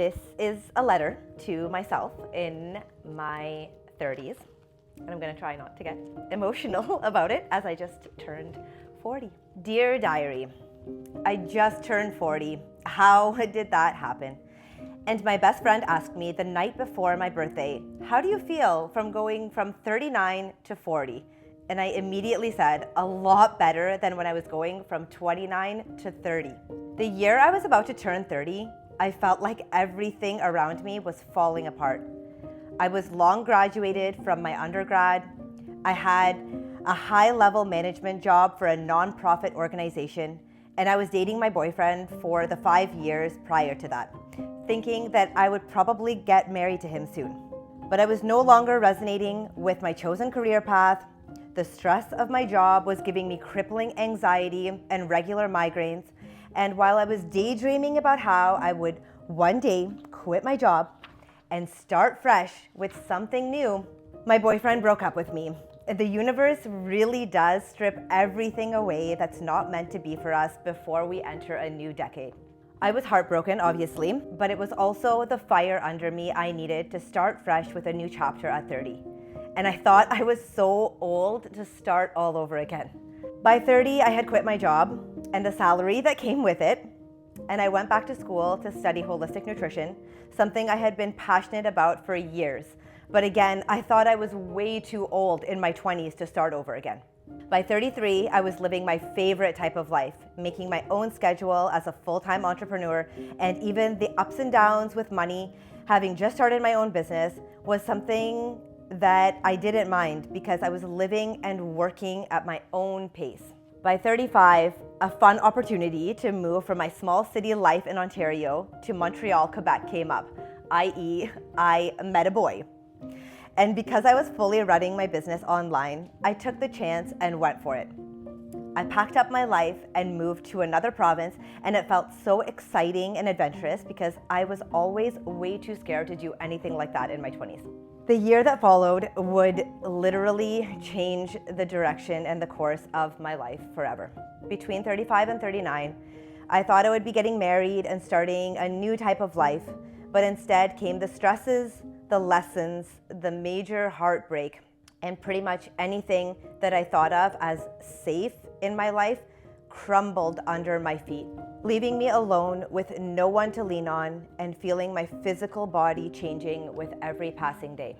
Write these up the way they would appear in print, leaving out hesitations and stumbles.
This is a letter to myself in my 30s, and I'm going to try not to get emotional about it as I just turned 40. Dear Diary, I just turned 40. How did that happen? And my best friend asked me the night before my birthday, how do you feel from going from 39 to 40? And I immediately said, a lot better than when I was going from 29 to 30. The year I was about to turn 30, I felt like everything around me was falling apart. I was long graduated from my undergrad. I had a high-level management job for a nonprofit organization, and I was dating my boyfriend for the 5 years prior to that, thinking that I would probably get married to him soon. But I was no longer resonating with my chosen career path. The stress of my job was giving me crippling anxiety and regular migraines. And while I was daydreaming about how I would one day quit my job and start fresh with something new, my boyfriend broke up with me. The universe really does strip everything away that's not meant to be for us before we enter a new decade. I was heartbroken, obviously, but it was also the fire under me I needed to start fresh with a new chapter at 30. And I thought I was so old to start all over again. By 30, I had quit my job and the salary that came with it, and I went back to school to study holistic nutrition, something I had been passionate about for years. But again, I thought I was way too old in my 20s to start over again. By 33, I was living my favorite type of life, making my own schedule as a full-time entrepreneur, and even the ups and downs with money, having just started my own business, was something that I didn't mind because I was living and working at my own pace. By 35, a fun opportunity to move from my small city life in Ontario to Montreal, Quebec came up, i.e., I met a boy. And because I was fully running my business online, I took the chance and went for it. I packed up my life and moved to another province, and it felt so exciting and adventurous because I was always way too scared to do anything like that in my 20s. The year that followed would literally change the direction and the course of my life forever. Between 35 and 39, I thought I would be getting married and starting a new type of life, but instead came the stresses, the lessons, the major heartbreak, and pretty much anything that I thought of as safe in my life crumbled under my feet, leaving me alone with no one to lean on and feeling my physical body changing with every passing day.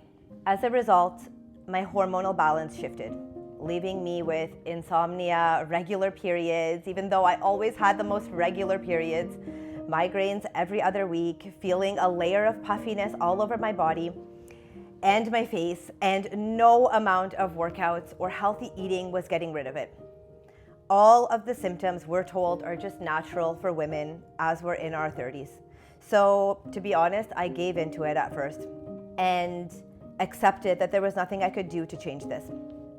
As a result, my hormonal balance shifted, leaving me with insomnia, regular periods, even though I always had the most regular periods, migraines every other week, feeling a layer of puffiness all over my body and my face, and no amount of workouts or healthy eating was getting rid of it. All of the symptoms we're told are just natural for women as we're in our 30s. So to be honest, I gave into it at first and accepted that there was nothing I could do to change this.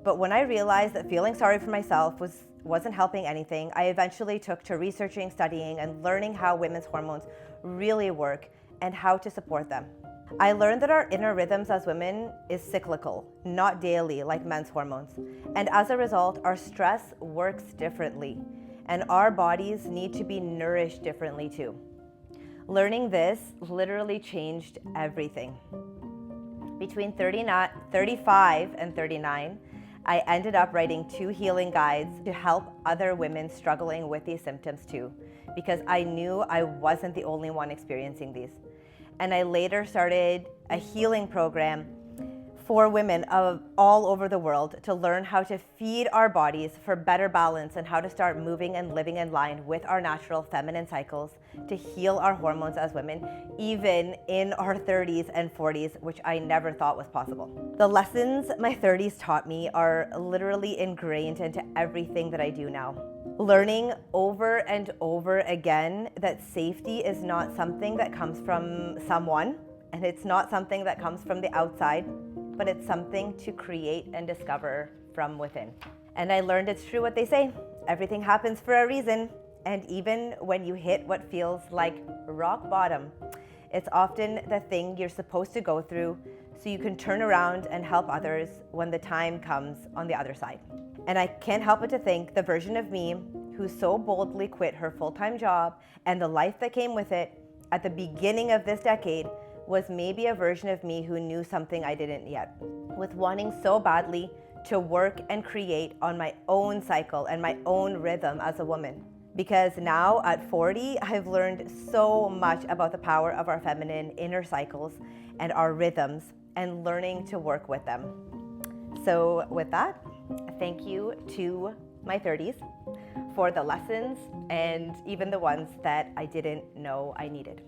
But when I realized that feeling sorry for myself wasn't helping anything, I eventually took to researching, studying, and learning how women's hormones really work and how to support them. I learned that our inner rhythms as women is cyclical, not daily like men's hormones. And as a result, our stress works differently, and our bodies need to be nourished differently too. Learning this literally changed everything. Between 35 and 39, I ended up writing 2 healing guides to help other women struggling with these symptoms too, because I knew I wasn't the only one experiencing these. And I later started a healing program for women all over the world to learn how to feed our bodies for better balance and how to start moving and living in line with our natural feminine cycles to heal our hormones as women, even in our 30s and 40s, which I never thought was possible. The lessons my 30s taught me are literally ingrained into everything that I do now. Learning over and over again that safety is not something that comes from someone, and it's not something that comes from the outside, but it's something to create and discover from within. And I learned it's true what they say, everything happens for a reason, and even when you hit what feels like rock bottom, it's often the thing you're supposed to go through so you can turn around and help others when the time comes on the other side. And I can't help but to think the version of me who so boldly quit her full-time job and the life that came with it at the beginning of this decade was maybe a version of me who knew something I didn't yet, with wanting so badly to work and create on my own cycle and my own rhythm as a woman. Because now at 40, I've learned so much about the power of our feminine inner cycles and our rhythms and learning to work with them. So with that, thank you to my 30s for the lessons and even the ones that I didn't know I needed.